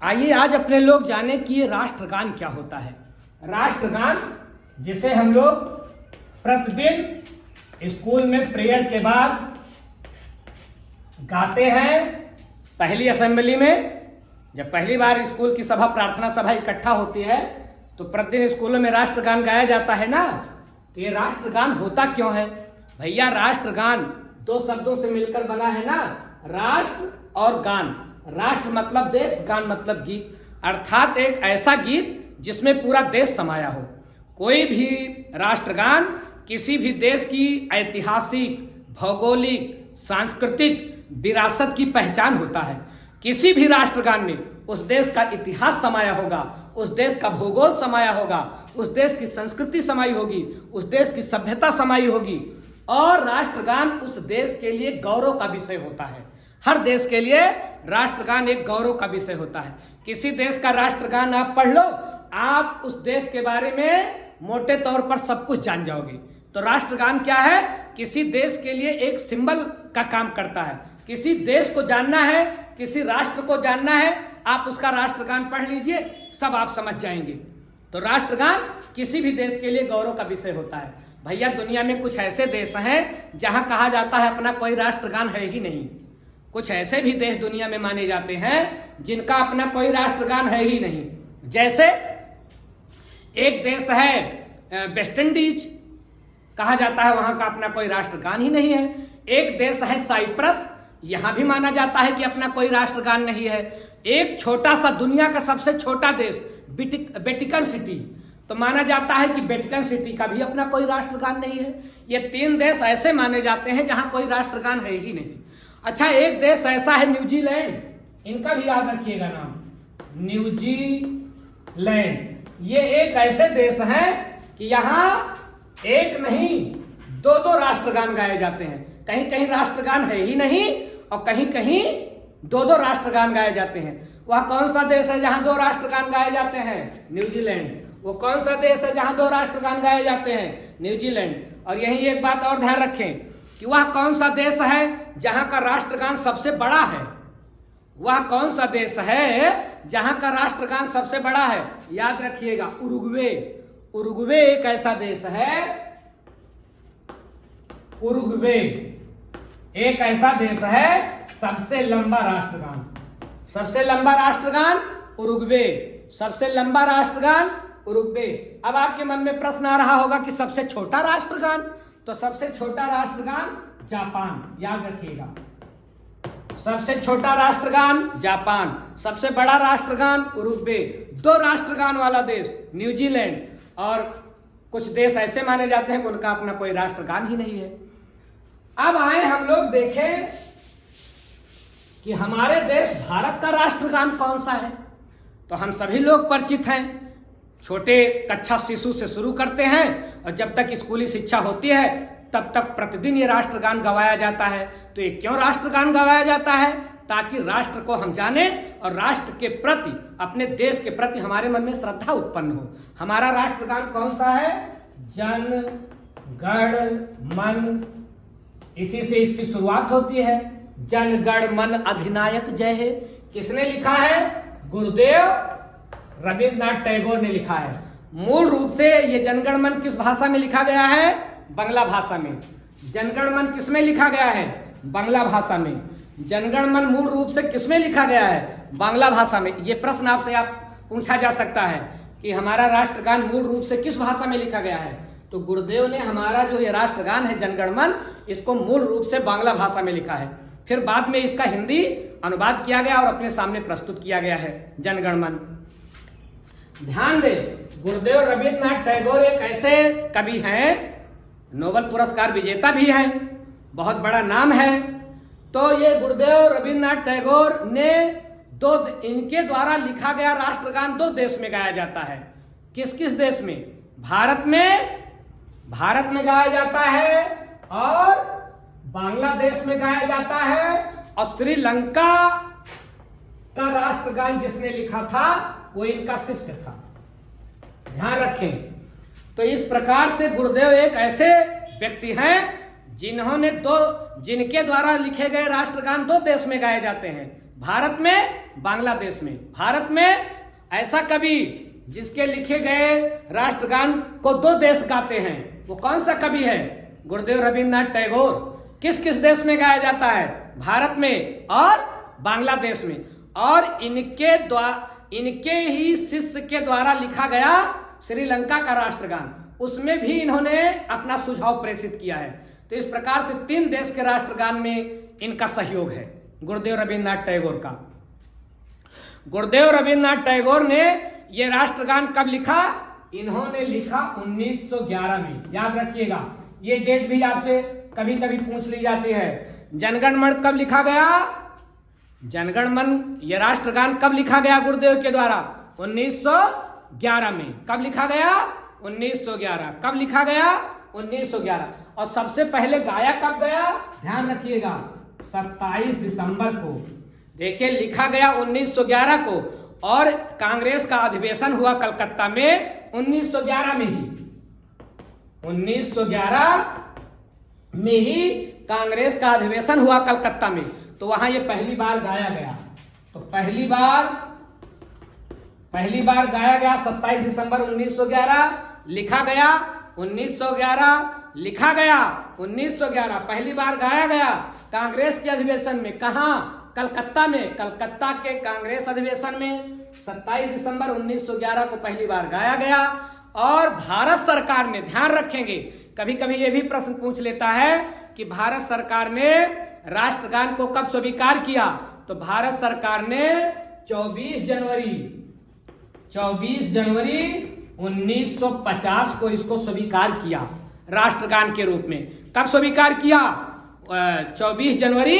आइए आज अपने लोग जाने कि ये राष्ट्रगान क्या होता है। राष्ट्रगान जिसे हम लोग प्रतिदिन स्कूल में प्रेयर के बाद गाते हैं। पहली असेंबली में जब पहली बार स्कूल की सभा, प्रार्थना सभा इकट्ठा होती है तो प्रतिदिन स्कूलों में राष्ट्रगान गाया जाता है ना। तो ये राष्ट्रगान होता क्यों है भैया? राष्ट्रगान दो शब्दों से मिलकर बना है ना, राष्ट्र और गान। राष्ट्र मतलब देश, गान मतलब गीत, अर्थात एक ऐसा गीत जिसमें पूरा देश समाया हो। कोई भी राष्ट्रगान किसी भी देश की ऐतिहासिक, भौगोलिक, सांस्कृतिक विरासत की पहचान होता है। किसी भी राष्ट्रगान में उस देश का इतिहास समाया होगा, उस देश का भूगोल समाया होगा, उस देश की संस्कृति समाई होगी, उस देश की सभ्यता समाई होगी। और राष्ट्रगान उस देश के लिए गौरव का विषय होता है। हर देश के लिए राष्ट्रगान एक गौरव का विषय होता है। किसी देश का राष्ट्रगान आप पढ़ लो, आप उस देश के बारे में मोटे तौर पर सब कुछ जान जाओगे। तो राष्ट्रगान क्या है? किसी देश के लिए एक सिंबल का काम करता है। किसी देश को जानना है, किसी राष्ट्र को जानना है, आप उसका राष्ट्रगान पढ़ लीजिए, सब आप समझ जाएंगे। तो राष्ट्रगान किसी भी देश के लिए गौरव का विषय होता है। भैया दुनिया में कुछ ऐसे देश हैं जहां कहा जाता है अपना कोई राष्ट्रगान है ही नहीं। कुछ ऐसे भी देश दुनिया में माने जाते हैं जिनका अपना कोई राष्ट्रगान है ही नहीं। जैसे एक देश है वेस्ट इंडीज, कहा जाता है वहां का अपना कोई राष्ट्रगान ही नहीं है। एक देश है साइप्रस, यहां भी माना जाता है कि अपना कोई राष्ट्रगान नहीं है। एक छोटा सा, दुनिया का सबसे छोटा देश वेटिकन सिटी, तो माना जाता है कि वेटिकन सिटी का भी अपना कोई राष्ट्रगान नहीं है। ये तीन देश ऐसे माने जाते हैं जहां कोई राष्ट्रगान है ही नहीं। अच्छा, एक देश ऐसा है न्यूजीलैंड, इनका भी याद रखिएगा नाम, न्यूजीलैंड। ये एक ऐसे देश है कि यहाँ एक नहीं दो दो राष्ट्रगान गाए जाते हैं। कहीं कहीं राष्ट्रगान है ही नहीं और कहीं कहीं दो दो राष्ट्रगान गाए जाते हैं। वह कौन सा देश है जहां दो राष्ट्रगान गाए जाते हैं? न्यूजीलैंड। वो कौन सा देश है जहां दो राष्ट्रगान गाए जाते हैं? न्यूजीलैंड। और यही एक बात और ध्यान रखें कि वह कौन सा देश है जहां का राष्ट्रगान सबसे बड़ा है? वह कौन सा देश है जहां का राष्ट्रगान सबसे बड़ा है? याद रखिएगा, उरुग्वे। उरुग्वे एक ऐसा देश है, उरुग्वे एक ऐसा देश है सबसे लंबा राष्ट्रगान। सबसे लंबा राष्ट्रगान उरुग्वे, सबसे लंबा राष्ट्रगान उरुग्वे। अब आपके मन में प्रश्न आ रहा होगा कि सबसे छोटा राष्ट्रगान, तो सबसे छोटा राष्ट्रगान जापान, याद रखिएगा। सबसे छोटा राष्ट्रगान जापान, सबसे बड़ा राष्ट्रगान उरुग्वे। दो राष्ट्रगान वाला देश न्यूजीलैंड। और कुछ देश ऐसे माने जाते हैं कि उनका अपना कोई राष्ट्रगान ही नहीं है। अब आए हम लोग देखें कि हमारे देश भारत का राष्ट्रगान कौन सा है। तो हम सभी लोग परिचित हैं, छोटे कक्षा शिशु से शुरू करते हैं और जब तक स्कूली शिक्षा होती है तब तक प्रतिदिन ये राष्ट्रगान गवाया जाता है। तो ये क्यों राष्ट्रगान गवाया जाता है? ताकि राष्ट्र को हम जाने और राष्ट्र के प्रति, अपने देश के प्रति हमारे मन में श्रद्धा उत्पन्न हो। हमारा राष्ट्रगान कौन सा है? जन गण मन, इसी से इसकी शुरुआत होती है। जन गण मन अधिनायक जय हे किसने लिखा है? गुरुदेव रविंद्रनाथ टैगोर ने लिखा है। मूल रूप से ये जनगण मन किस भाषा में लिखा गया है? बांग्ला भाषा में। जनगण मन किसमें लिखा गया है? बांग्ला भाषा में। जनगण मन मूल रूप से किसमें लिखा गया है? बांग्ला भाषा में। ये प्रश्न आपसे पूछा जा सकता है कि हमारा राष्ट्रगान मूल रूप से किस भाषा में लिखा गया है? तो गुरुदेव ने हमारा जो ये राष्ट्रगान है जनगण मन, इसको मूल रूप से बांग्ला भाषा में लिखा है। फिर बाद में इसका हिंदी अनुवाद किया गया और अपने सामने प्रस्तुत किया गया है जनगण मन। ध्यान दें, गुरुदेव रविंद्रनाथ टैगोर एक ऐसे कवि हैं, नोबेल पुरस्कार विजेता भी हैं, बहुत बड़ा नाम है। तो ये गुरुदेव रविंद्रनाथ टैगोर ने इनके द्वारा लिखा गया राष्ट्रगान दो देश में गाया जाता है। किस किस देश में? भारत में गाया जाता है और बांग्लादेश में गाया जाता है। और श्रीलंका का राष्ट्रगान जिसने लिखा था वो इनका शिष्य था, ध्यान रखें। तो इस प्रकार से गुरुदेव एक ऐसे व्यक्ति हैं जिन्होंने जिनके द्वारा लिखे गए राष्ट्रगान दो देश में गाए जाते हैं, भारत में, बांग्लादेश में। भारत में ऐसा कवि जिसके लिखे गए राष्ट्रगान को 2 देश गाते हैं, वो कौन सा कवि है? गुरुदेव रविन्द्रनाथ टैगोर। किस किस देश में गाया जाता है? भारत में और बांग्लादेश में। और इनके ही शिष्य के द्वारा लिखा गया श्रीलंका का राष्ट्रगान, उसमें भी इन्होंने अपना सुझाव प्रेषित किया है। तो इस प्रकार से 3 देश के राष्ट्रगान में इनका सहयोग है, गुरुदेव रविन्द्रनाथ टैगोर का। गुरुदेव रविन्द्रनाथ टैगोर ने यह राष्ट्रगान कब लिखा? इन्होंने लिखा 1911 में। याद रखिएगा, ये डेट भी आपसे कभी कभी पूछ ली जाती है। जनगण मन कब लिखा गया? जनगण मन यह राष्ट्रगान कब लिखा गया गुरुदेव के द्वारा? 1911 में। कब लिखा गया? 1911। कब लिखा गया? 1911। और सबसे पहले गाया कब गया? ध्यान रखिएगा, 27 दिसंबर को। देखिए, लिखा गया 1911 को और कांग्रेस का अधिवेशन हुआ कलकत्ता में 1911 में ही। 1911 में ही कांग्रेस का अधिवेशन हुआ कलकत्ता में, तो वहां ये पहली बार गाया गया। तो पहली बार गाया गया 27 दिसंबर 1911। लिखा गया 1911, लिखा गया 1911, पहली बार गाया गया कांग्रेस के अधिवेशन में। कहां? कलकत्ता में। कलकत्ता के कांग्रेस अधिवेशन में 27 दिसंबर 1911 को पहली बार गाया गया। और भारत सरकार ने, ध्यान रखेंगे, कभी कभी यह भी प्रश्न पूछ लेता है कि भारत सरकार ने राष्ट्रगान को कब स्वीकार किया? तो भारत सरकार ने 24 जनवरी 1950 को इसको स्वीकार किया राष्ट्रगान के रूप में। कब स्वीकार किया? 24 जनवरी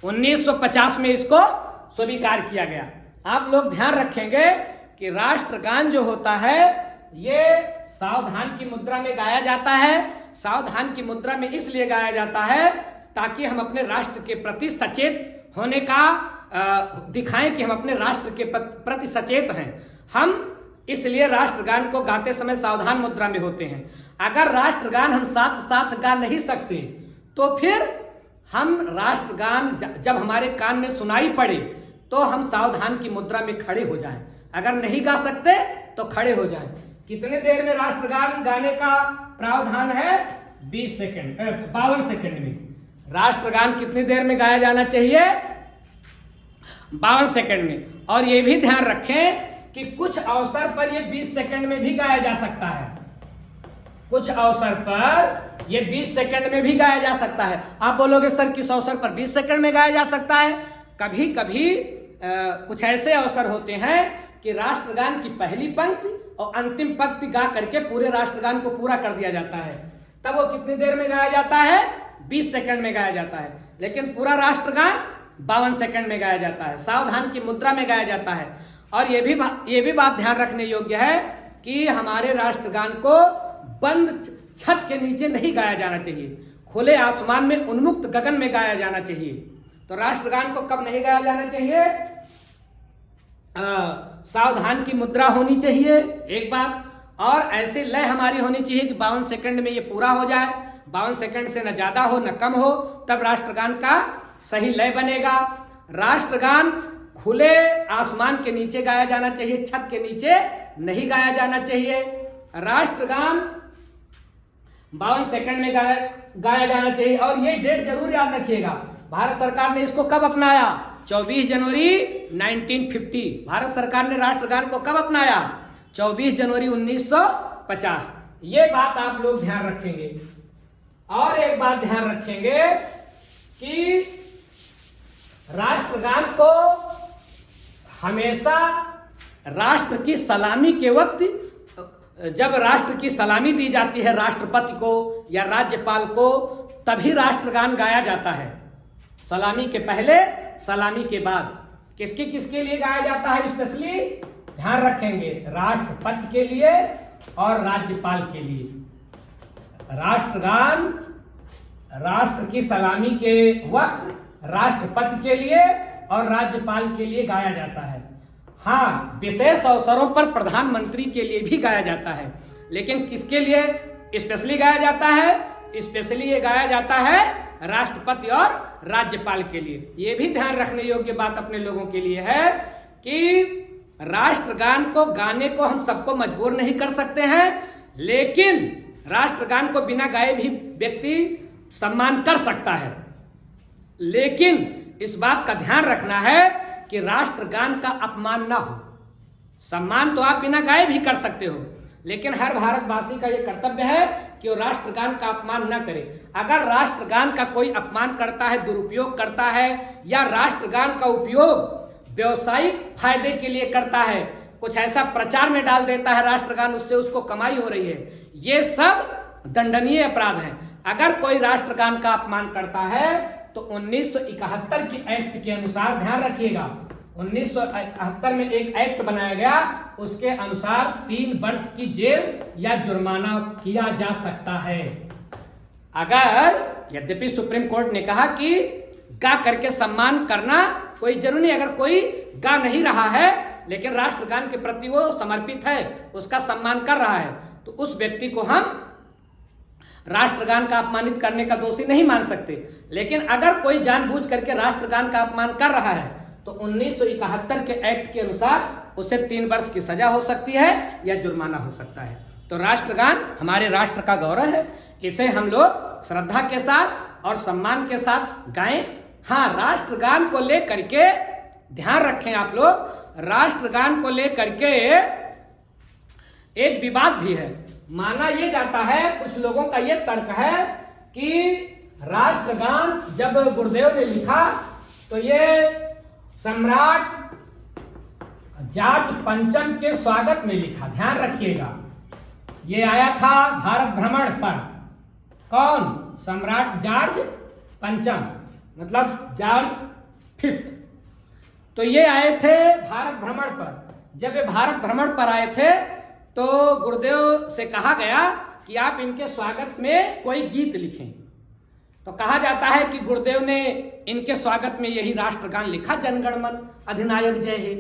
1950 में इसको स्वीकार किया गया। आप लोग ध्यान रखेंगे कि राष्ट्रगान जो होता है ये सावधान की मुद्रा में गाया जाता है। सावधान की मुद्रा में इसलिए गाया जाता है ताकि हम अपने राष्ट्र के प्रति सचेत होने का दिखाएं कि हम अपने राष्ट्र के प्रति सचेत हैं। हम इसलिए राष्ट्रगान को गाते समय सावधान मुद्रा में होते हैं। अगर राष्ट्रगान हम साथ साथ गा नहीं सकते तो फिर हम राष्ट्रगान जब हमारे कान में सुनाई पड़े तो हम सावधान की मुद्रा में खड़े हो जाएं। अगर नहीं गा सकते तो खड़े हो जाएं। कितने देर में राष्ट्रगान गाने का प्रावधान है? 52 सेकंड में। राष्ट्रगान कितनी देर में गाया जाना चाहिए? 52 सेकंड में। और यह भी ध्यान रखें कि कुछ अवसर पर यह 20 सेकंड में भी गाया जा सकता है। कुछ अवसर पर यह 20 सेकंड में भी गाया जा सकता है। आप बोलोगे सर किस अवसर पर 20 सेकंड में गाया जा सकता है? कभी कभी कुछ ऐसे अवसर होते हैं कि राष्ट्रगान की पहली पंक्ति और अंतिम पंक्ति गा करके पूरे राष्ट्रगान को पूरा कर दिया जाता है। तब वो कितनी देर में गाया जाता है? 20 सेकंड में गाया जाता है। लेकिन पूरा राष्ट्रगान 52 सेकंड में गाया जाता है, सावधान की मुद्रा में गाया जाता है। और ये भी बात ध्यान रखने योग्य है कि हमारे राष्ट्रगान को बंद छत के नीचे नहीं गाया जाना चाहिए, खुले आसमान में उन्मुक्त गगन में गाया जाना चाहिए। तो राष्ट्रगान को कब नहीं गाया जाना चाहिए? सावधान की मुद्रा होनी चाहिए, एक बात। और ऐसी लय हमारी होनी चाहिए कि 52 सेकंड में ये पूरा हो जाए। 52 सेकंड से न ज्यादा हो न कम हो, तब राष्ट्रगान का सही लय बनेगा। राष्ट्रगान खुले आसमान के नीचे गाया जाना चाहिए, छत के नीचे नहीं गाया जाना चाहिए। राष्ट्रगान 52 सेकंड में गाया जाना चाहिए। और ये डेट जरूर याद रखिएगा, भारत सरकार ने इसको कब अपनाया? 24 जनवरी 1950। भारत सरकार ने राष्ट्रगान को कब अपनाया? 24 जनवरी 1950। ये बात आप लोग ध्यान रखेंगे। और एक बात ध्यान रखेंगे कि राष्ट्रगान को हमेशा राष्ट्र की सलामी के वक्त, जब राष्ट्र की सलामी दी जाती है राष्ट्रपति को या राज्यपाल को, तभी राष्ट्रगान गाया जाता है। सलामी के पहले, सलामी के बाद। किसके लिए गाया जाता है? स्पेशली ध्यान रखेंगे, राष्ट्रपति के लिए और राज्यपाल के लिए। राष्ट्रगान राष्ट्र की सलामी के वक्त राष्ट्रपति के लिए और राज्यपाल के लिए गाया जाता है। हाँ, विशेष अवसरों पर प्रधानमंत्री के लिए भी गाया जाता है। लेकिन किसके लिए स्पेशली गाया जाता है? स्पेशली ये गाया जाता है राष्ट्रपति और राज्यपाल के लिए। यह भी ध्यान रखने योग्य बात अपने लोगों के लिए है कि राष्ट्रगान को गाने को हम सबको मजबूर नहीं कर सकते हैं, लेकिन राष्ट्रगान को बिना गाए भी व्यक्ति सम्मान कर सकता है। लेकिन इस बात का ध्यान रखना है कि राष्ट्रगान का अपमान ना हो। सम्मान तो आप बिना गाए भी कर सकते हो, लेकिन हर भारतवासी का यह कर्तव्य है कि वो राष्ट्रगान का अपमान न करे। अगर राष्ट्रगान का कोई अपमान करता है, दुरुपयोग करता है, या राष्ट्रगान का उपयोग व्यवसायिक फायदे के लिए करता है, कुछ ऐसा प्रचार में डाल देता है राष्ट्रगान, उससे उसको कमाई हो रही है, ये सब दंडनीय अपराध है। अगर कोई राष्ट्रगान का अपमान करता है तो 1971 की एक्ट के अनुसार, ध्यान रखिएगा, 1971 में एक एक्ट बनाया गया, उसके अनुसार 3 वर्ष की जेल या जुर्माना किया जा सकता है। अगर, यद्यपि सुप्रीम कोर्ट ने कहा कि गा करके सम्मान करना कोई जरूरी नहीं, अगर कोई गा नहीं रहा है लेकिन राष्ट्रगान के प्रति वो समर्पित है, उसका सम्मान कर रहा है, तो उस व्यक्ति को हम राष्ट्रगान का अपमानित करने का दोषी नहीं मान सकते। लेकिन अगर कोई जानबूझ करके राष्ट्रगान का अपमान कर रहा है तो 1971 के एक्ट के अनुसार उसे 3 वर्ष की सजा हो सकती है या जुर्माना हो सकता है। तो राष्ट्रगान हमारे राष्ट्र का गौरव है, इसे हम लोग श्रद्धा के साथ और सम्मान के साथ गाएं। हाँ, राष्ट्रगान को लेकर के ध्यान रखें आप लोग, राष्ट्रगान को लेकर के एक विवाद भी है। माना यह जाता है, कुछ लोगों का यह तर्क है कि राष्ट्रगान जब गुरुदेव ने लिखा तो ये सम्राट जॉर्ज पंचम के स्वागत में लिखा। ध्यान रखिएगा, ये आया था भारत भ्रमण पर। कौन? सम्राट जॉर्ज पंचम, मतलब जॉर्ज 5th। तो ये आए थे भारत भ्रमण पर। जब ये भारत भ्रमण पर आए थे तो गुरुदेव से कहा गया कि आप इनके स्वागत में कोई गीत लिखें। तो कहा जाता है कि गुरुदेव ने इनके स्वागत में यही राष्ट्रगान लिखा, जनगण मन अधिनायक जय हे।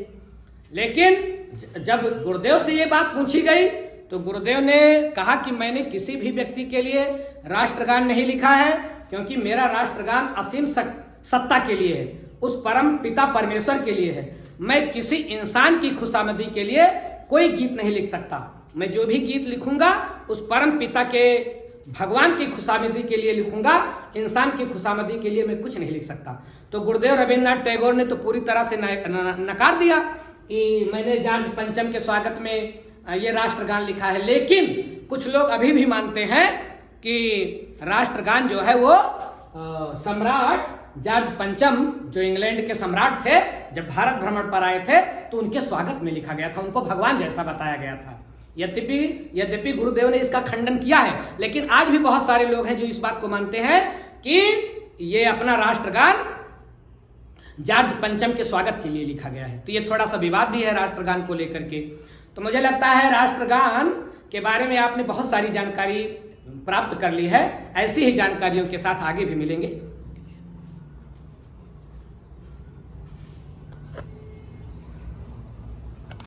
लेकिन जब गुरुदेव से ये बात पूछी गई तो गुरुदेव ने कहा कि मैंने किसी भी व्यक्ति के लिए राष्ट्रगान नहीं लिखा है, क्योंकि मेरा राष्ट्रगान असीम सत्ता के लिए है, उस परम पिता परमेश्वर के लिए है। मैं किसी इंसान की खुशामदी के लिए कोई गीत नहीं लिख सकता। मैं जो भी गीत लिखूंगा उस परम पिता के, भगवान की खुशामदी के लिए लिखूंगा, इंसान की खुशामदी के लिए मैं कुछ नहीं लिख सकता। तो गुरुदेव रविन्द्रनाथ टैगोर ने तो पूरी तरह से नकार दिया कि मैंने जॉर्ज पंचम के स्वागत में ये राष्ट्रगान लिखा है। लेकिन कुछ लोग अभी भी मानते हैं कि राष्ट्रगान जो है वो सम्राट जॉर्ज पंचम, जो इंग्लैंड के सम्राट थे, जब भारत भ्रमण पर आए थे तो उनके स्वागत में लिखा गया था, उनको भगवान जैसा बताया गया था। यद्यपि गुरुदेव ने इसका खंडन किया है, लेकिन आज भी बहुत सारे लोग हैं जो इस बात को मानते हैं कि ये अपना राष्ट्रगान जॉर्ज पंचम के स्वागत के लिए लिखा गया है। तो ये थोड़ा सा विवाद भी है राष्ट्रगान को लेकर के। तो मुझे लगता है राष्ट्रगान के बारे में आपने बहुत सारी जानकारी प्राप्त कर ली है। ऐसी ही जानकारियों के साथ आगे भी मिलेंगे।